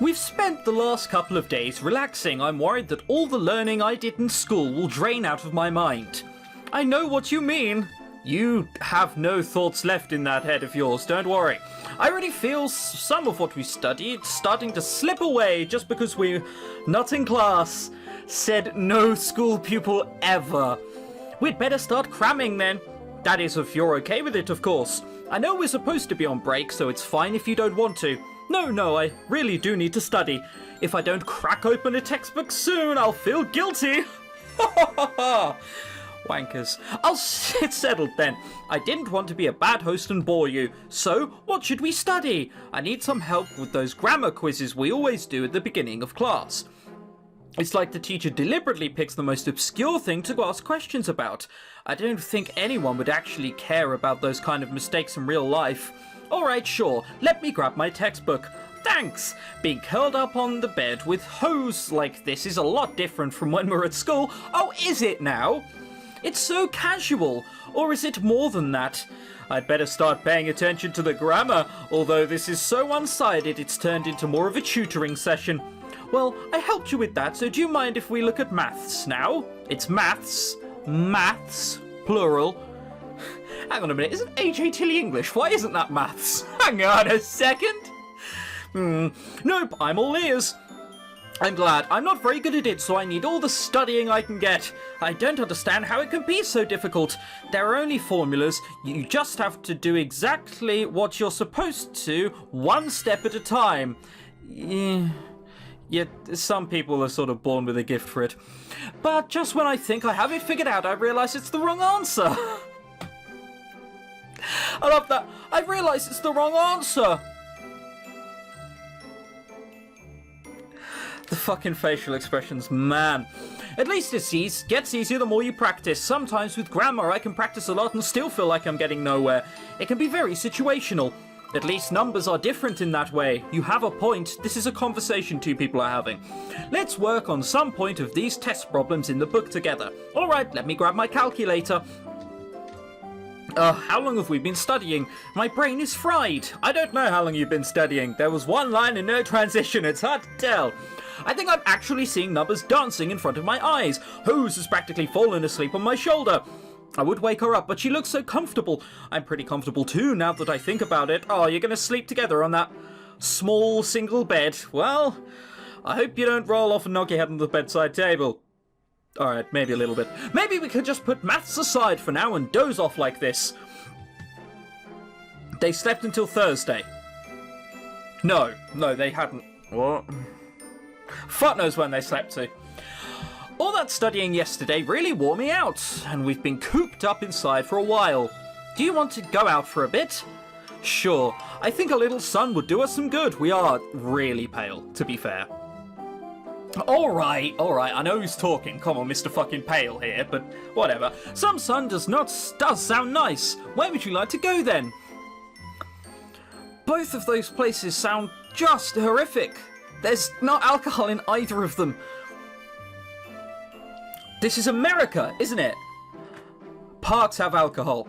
We've spent the last couple of days relaxing. I'm worried that all the learning I did in school will drain out of my mind. I know what you mean. You have no thoughts left in that head of yours, don't worry. I already feel some of what we studied starting to slip away just because we're not in class, said no school pupil ever. We'd better start cramming then. That is, if you're okay with it, of course. I know we're supposed to be on break, so it's fine if you don't want to. No, I really do need to study. If I don't crack open a textbook soon, I'll feel guilty. Ha ha ha ha! Wankers. It's settled then. I didn't want to be a bad host and bore you. So, what should we study? I need some help with those grammar quizzes we always do at the beginning of class. It's like the teacher deliberately picks the most obscure thing to ask questions about. I don't think anyone would actually care about those kind of mistakes in real life. Alright, sure. Let me grab my textbook. Thanks! Being curled up on the bed with hose like this is a lot different from when we're at school. Oh, is it now? It's so casual, or is it more than that? I'd better start paying attention to the grammar, although this is so one-sided it's turned into more of a tutoring session. Well, I helped you with that, so do you mind if we look at maths now? It's maths, plural. Hang on a minute, isn't AJ Tilly English? Why isn't that maths? Hang on a second. Nope, I'm all ears. I'm glad. I'm not very good at it, so I need all the studying I can get. I don't understand how it can be so difficult. There are only formulas. You just have to do exactly what you're supposed to, one step at a time. Yeah, some people are sort of born with a gift for it. But just when I think I have it figured out, I realise it's the wrong answer. I love that. I realise it's the wrong answer. The fucking facial expressions, man. At least it gets easier the more you practice. Sometimes with grammar I can practice a lot and still feel like I'm getting nowhere. It can be very situational. At least numbers are different in that way. You have a point. This is a conversation two people are having. Let's work on some point of these test problems in the book together. Alright, let me grab my calculator. How long have we been studying? My brain is fried. I don't know how long you've been studying. There was one line and no transition. It's hard to tell. I think I'm actually seeing numbers dancing in front of my eyes. Hose has practically fallen asleep on my shoulder. I would wake her up, but she looks so comfortable. I'm pretty comfortable too, now that I think about it. Oh, you're going to sleep together on that small single bed. Well, I hope you don't roll off and knock your head on the bedside table. Alright, maybe a little bit. Maybe we could just put maths aside for now and doze off like this. They slept until Thursday. No, they hadn't. What? Fuck knows when they slept to. All that studying yesterday really wore me out, and we've been cooped up inside for a while. Do you want to go out for a bit? Sure, I think a little sun would do us some good. We are really pale, to be fair. Alright, I know who's talking. Come on, Mr. fucking Pale here, but whatever. Some sun does sound nice. Where would you like to go then? Both of those places sound just horrific. There's not alcohol in either of them. This is America, isn't it? Parks have alcohol.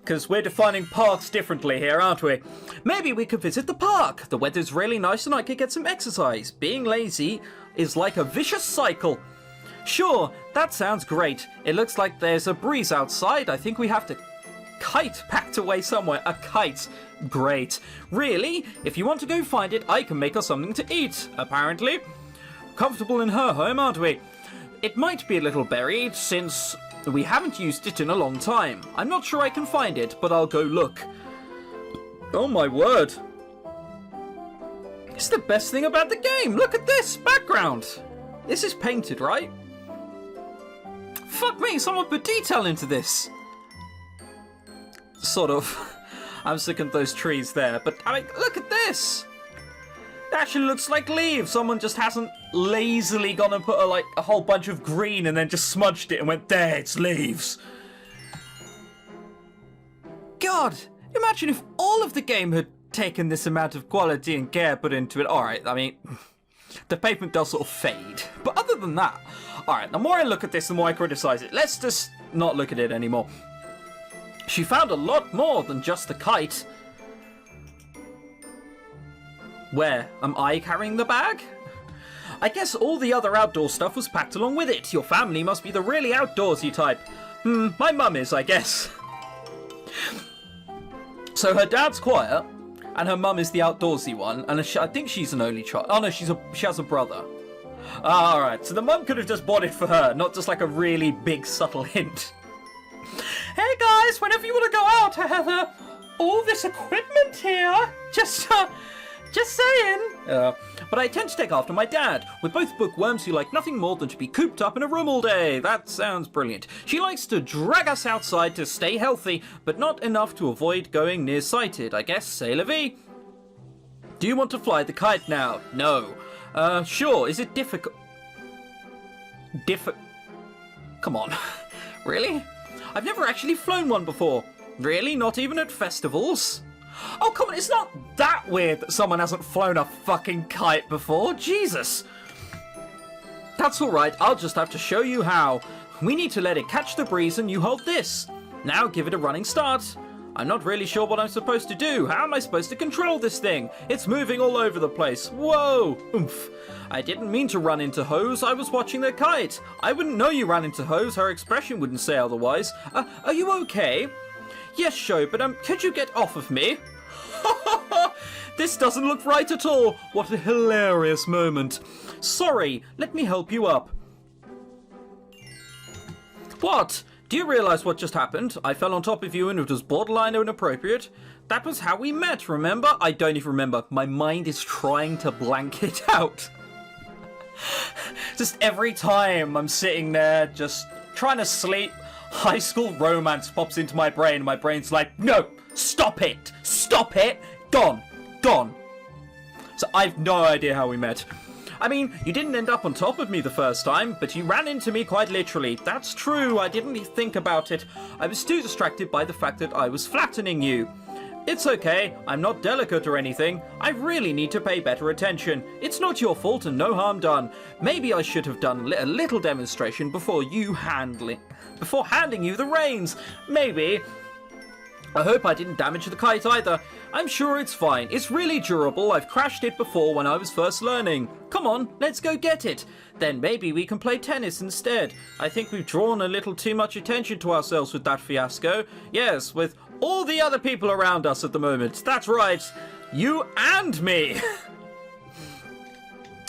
Because we're defining parks differently here, aren't we? Maybe we could visit the park. The weather's really nice and I could get some exercise. Being lazy is like a vicious cycle. Sure, that sounds great. It looks like there's a breeze outside. I think we have to kite packed away somewhere. A kite. Great. Really? If you want to go find it, I can make us something to eat, apparently. Comfortable in her home, aren't we? It might be a little buried, since we haven't used it in a long time. I'm not sure I can find it, but I'll go look. Oh my word. It's the best thing about the game. Look at this background. This is painted, right? Fuck me, someone put detail into this. Sort of. I'm sick of those trees there, but I mean, look at this. It actually looks like leaves. Someone just hasn't lazily gone and put a whole bunch of green and then just smudged it and went, there, it's leaves. God, imagine if all of the game had taken this amount of quality and care put into it. Alright, I mean, the pavement does sort of fade. But other than that, alright, the more I look at this, the more I criticize it. Let's just not look at it anymore. She found a lot more than just the kite. Where? Am I carrying the bag? I guess all the other outdoor stuff was packed along with it. Your family must be the really outdoorsy type. My mum is, I guess. So her dad's quiet, and her mum is the outdoorsy one, and I think she's an only child. Oh no, she has a brother. Alright, so the mum could have just bought it for her, not just like a really big subtle hint. Hey guys, whenever you want to go out, I have all this equipment here. Just saying. But I tend to take after my dad. We're both bookworms who like nothing more than to be cooped up in a room all day. That sounds brilliant. She likes to drag us outside to stay healthy, but not enough to avoid going nearsighted. I guess, c'est la vie. Do you want to fly the kite now? No. Sure. Is it difficult? Come on. Really? I've never actually flown one before. Really? Not even at festivals? Oh, come on, it's not that weird that someone hasn't flown a fucking kite before. Jesus. That's alright, I'll just have to show you how. We need to let it catch the breeze and you hold this. Now give it a running start. I'm not really sure what I'm supposed to do. How am I supposed to control this thing? It's moving all over the place. Whoa! Oomph. I didn't mean to run into Hose. I was watching the kite. I wouldn't know you ran into Hose. Her expression wouldn't say otherwise. Are you okay? Yes, Sho, but could you get off of me? This doesn't look right at all. What a hilarious moment. Sorry, let me help you up. What? Do you realise what just happened? I fell on top of you and it was borderline inappropriate. That was how we met, remember? I don't even remember. My mind is trying to blank it out. Just every time I'm sitting there just trying to sleep, high school romance pops into my brain. My brain's like, no, stop it, gone. So I've no idea how we met. I mean, you didn't end up on top of me the first time, but you ran into me quite literally. That's true, I didn't think about it. I was too distracted by the fact that I was flattening you. It's okay, I'm not delicate or anything. I really need to pay better attention. It's not your fault and no harm done. Maybe I should have done a little demonstration before handing you the reins. Maybe. I hope I didn't damage the kite either. I'm sure it's fine. It's really durable. I've crashed it before when I was first learning. Come on, let's go get it. Then maybe we can play tennis instead. I think we've drawn a little too much attention to ourselves with that fiasco. Yes, with all the other people around us at the moment. That's right. You and me.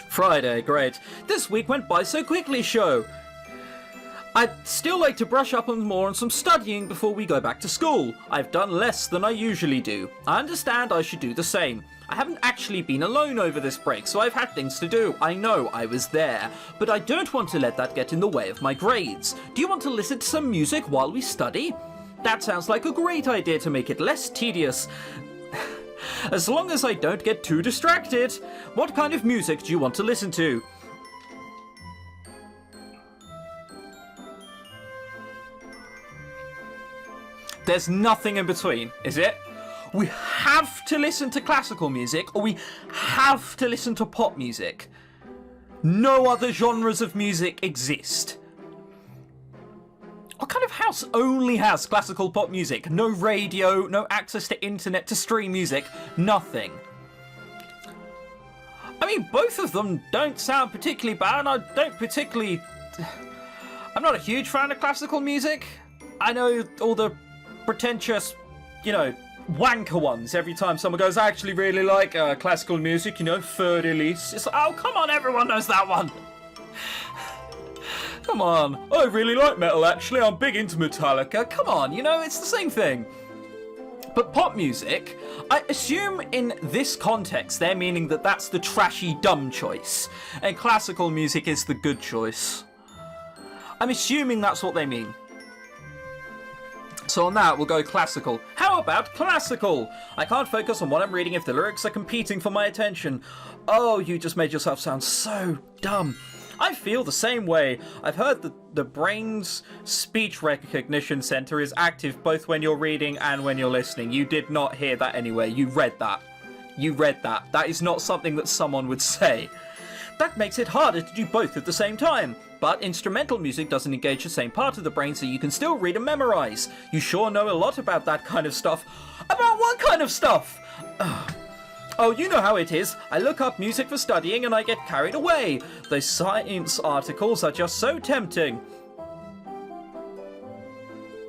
Friday, great. This week went by so quickly, Sho. I'd still like to brush up more on some studying before we go back to school. I've done less than I usually do. I understand I should do the same. I haven't actually been alone over this break, so I've had things to do. I know, I was there. But I don't want to let that get in the way of my grades. Do you want to listen to some music while we study? That sounds like a great idea to make it less tedious. As long as I don't get too distracted. What kind of music do you want to listen to? There's nothing in between, is it? We have to listen to classical music or we have to listen to pop music. No other genres of music exist. What kind of house only has classical pop music? No radio, no access to internet to stream music, nothing. I mean, both of them don't sound particularly bad. I'm not a huge fan of classical music. I know all the pretentious, wanker ones. Every time someone goes, I actually really like classical music, Fur de Lis. It's like, oh, come on, everyone knows that one. Come on, I really like metal actually, I'm big into Metallica. Come on, it's the same thing. But pop music, I assume in this context they're meaning that that's the trashy, dumb choice, and classical music is the good choice. I'm assuming that's what they mean. So on that, we'll go classical. How about classical? I can't focus on what I'm reading if the lyrics are competing for my attention. Oh, you just made yourself sound so dumb. I feel the same way. I've heard that the brain's speech recognition center is active both when you're reading and when you're listening. You did not hear that anyway. You read that. That is not something that someone would say. That makes it harder to do both at the same time. But instrumental music doesn't engage the same part of the brain, so you can still read and memorize. You sure know a lot about that kind of stuff. About what kind of stuff? Oh, you know how it is. I look up music for studying and I get carried away. Those science articles are just so tempting.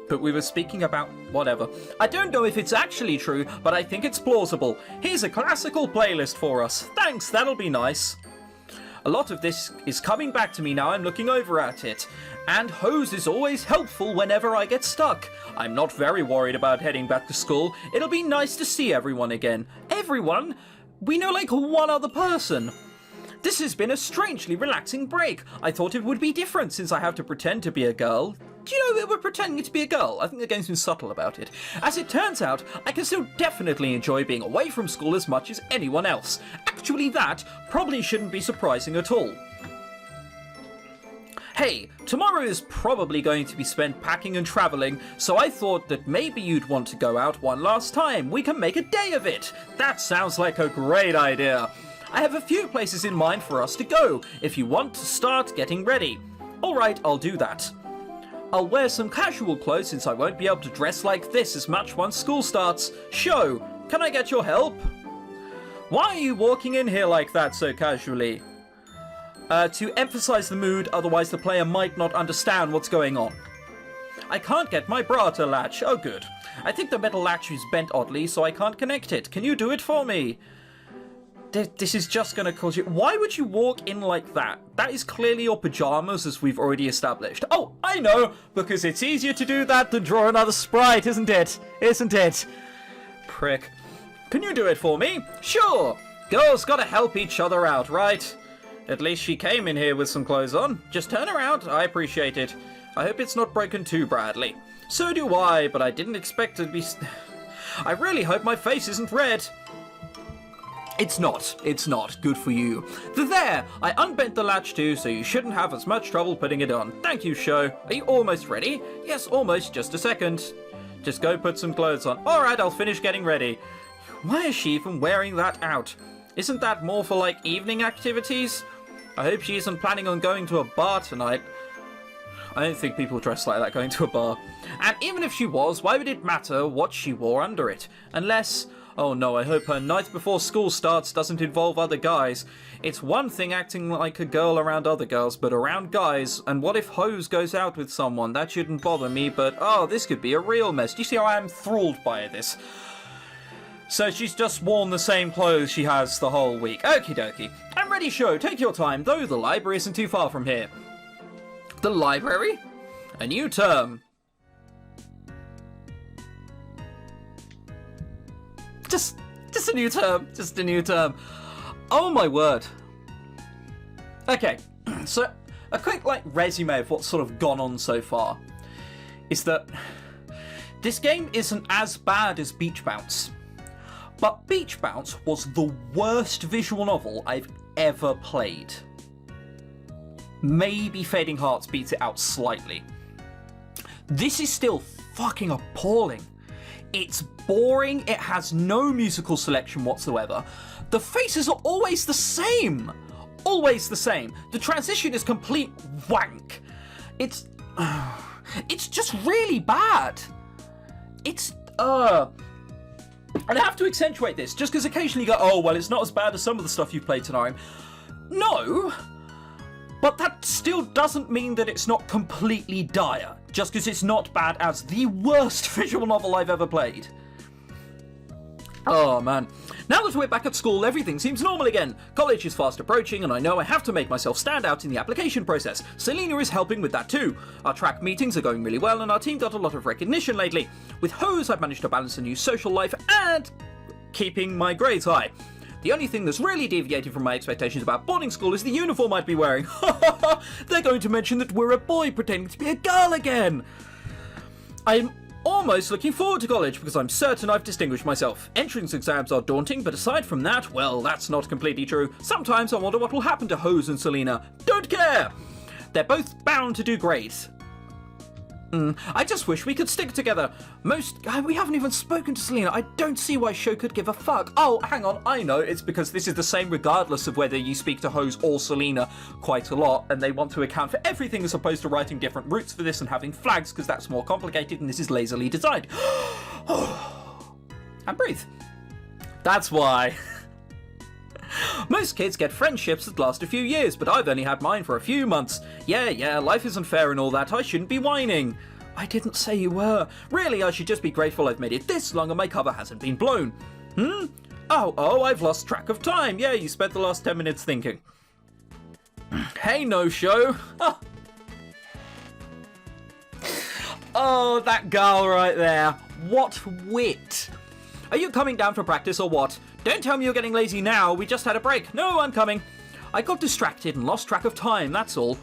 But we were speaking about whatever. I don't know if it's actually true, but I think it's plausible. Here's a classical playlist for us. Thanks, that'll be nice. A lot of this is coming back to me now I'm looking over at it. And hose is always helpful whenever I get stuck. I'm not very worried about heading back to school. It'll be nice to see everyone again. Everyone? We know like one other person. This has been a strangely relaxing break. I thought it would be different since I have to pretend to be a girl. Do you know we're pretending to be a girl? I think the game's been subtle about it. As it turns out, I can still definitely enjoy being away from school as much as anyone else. Actually, that probably shouldn't be surprising at all. Hey, tomorrow is probably going to be spent packing and travelling, so I thought that maybe you'd want to go out one last time. We can make a day of it. That sounds like a great idea. I have a few places in mind for us to go, if you want to start getting ready. Alright, I'll do that. I'll wear some casual clothes since I won't be able to dress like this as much once school starts. Sho, can I get your help? Why are you walking in here like that so casually? To emphasize the mood, otherwise the player might not understand what's going on. I can't get my bra to latch. Oh good. I think the metal latch is bent oddly, so I can't connect it. Can you do it for me? This is just going to cause you... Why would you walk in like that? That is clearly your pajamas, as we've already established. Oh, I know! Because it's easier to do that than draw another sprite, isn't it? Isn't it? Prick. Can you do it for me? Sure! Girls gotta help each other out, right? At least she came in here with some clothes on. Just turn around. I appreciate it. I hope it's not broken too badly. So do I, but I didn't expect it to be... I really hope my face isn't red. It's not. It's not. Good for you. There! I unbent the latch too, so you shouldn't have as much trouble putting it on. Thank you, Sho. Are you almost ready? Yes, almost. Just a second. Just go put some clothes on. Alright, I'll finish getting ready. Why is she even wearing that out? Isn't that more for, like, evening activities? I hope she isn't planning on going to a bar tonight. I don't think people dress like that going to a bar. And even if she was, why would it matter what she wore under it? Unless... Oh no, I hope her night before school starts doesn't involve other guys. It's one thing acting like a girl around other girls, but around guys, and what if Hose goes out with someone? That shouldn't bother me, but oh, this could be a real mess. Do you see how I am enthralled by this? So she's just worn the same clothes she has the whole week. Okie dokie. I'm ready, Sho. Take your time, though the library isn't too far from here. The library? A new term. Just a new term. Just a new term. Oh my word. Okay, so a quick resume of what's sort of gone on so far is that this game isn't as bad as Beach Bounce, but Beach Bounce was the worst visual novel I've ever played. Maybe Fading Hearts beats it out slightly. This is still fucking appalling. It's boring, it has no musical selection whatsoever. The faces are always the same. Always the same. The transition is complete wank. It's just really bad. And I have to accentuate this, just because occasionally you go, oh, well, it's not as bad as some of the stuff you've played tonight. No, but that still doesn't mean that it's not completely dire, just because it's not bad as the worst visual novel I've ever played. Oh man. Now that we're back at school, everything seems normal again. College is fast approaching, and I know I have to make myself stand out in the application process. Selena is helping with that too. Our track meetings are going really well, and our team got a lot of recognition lately. With Hose, I've managed to balance a new social life and keeping my grades high. The only thing that's really deviated from my expectations about boarding school is the uniform I'd be wearing. They're going to mention that we're a boy pretending to be a girl again. I'm almost looking forward to college because I'm certain I've distinguished myself. Entrance exams are daunting, but aside from that, well, that's not completely true. Sometimes I wonder what will happen to Hose and Selena. Don't care! They're both bound to do great. I just wish we could stick together. We haven't even spoken to Selena. I don't see why Sho could give a fuck. Oh, hang on, I know. It's because this is the same regardless of whether you speak to Hose or Selena quite a lot, and they want to account for everything as opposed to writing different routes for this and having flags, because that's more complicated and this is lazily designed. And breathe. That's why. Most kids get friendships that last a few years, but I've only had mine for a few months. Yeah, life isn't fair and all that. I shouldn't be whining. I didn't say you were. Really, I should just be grateful I've made it this long and my cover hasn't been blown. Oh, I've lost track of time. Yeah, you spent the last 10 minutes thinking. Hey, no-show. Oh, that girl right there. What wit. Are you coming down for practice or what? Don't tell me you're getting lazy now. We just had a break. No, I'm coming. I got distracted and lost track of time, that's all.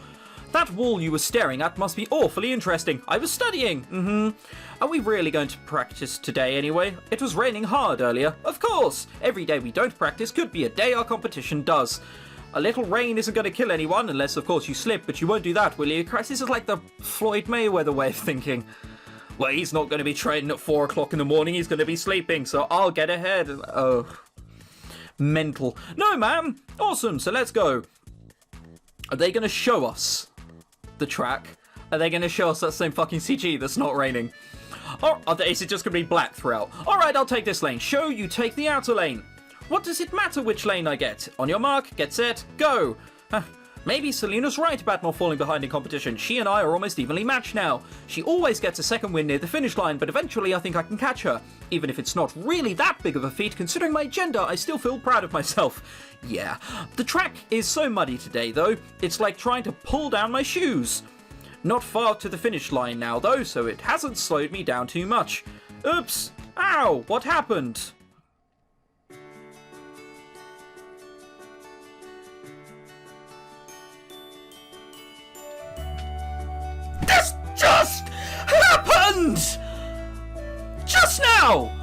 That wall you were staring at must be awfully interesting. I was studying. Are we really going to practice today anyway? It was raining hard earlier. Of course. Every day we don't practice could be a day our competition does. A little rain isn't going to kill anyone, unless of course you slip, but you won't do that, will you? Christ, this is like the Floyd Mayweather way of thinking. Well, he's not going to be training at 4 o'clock in the morning, he's going to be sleeping, so I'll get ahead. Oh. Mental. No, ma'am. Awesome, so let's go. Are they going to show us the track? Are they going to show us that same fucking CG that's not raining? Or is it just going to be black throughout? Alright, I'll take this lane. Show you take the outer lane. What does it matter which lane I get? On your mark, get set, go. Maybe Selena's right about not falling behind in competition. She and I are almost evenly matched now. She always gets a second win near the finish line, but eventually I think I can catch her. Even if it's not really that big of a feat, considering my gender, I still feel proud of myself. Yeah. The track is so muddy today, though. It's like trying to pull down my shoes. Not far to the finish line now, though, so it hasn't slowed me down too much. Oops. Ow, what happened? This just happened! Just now!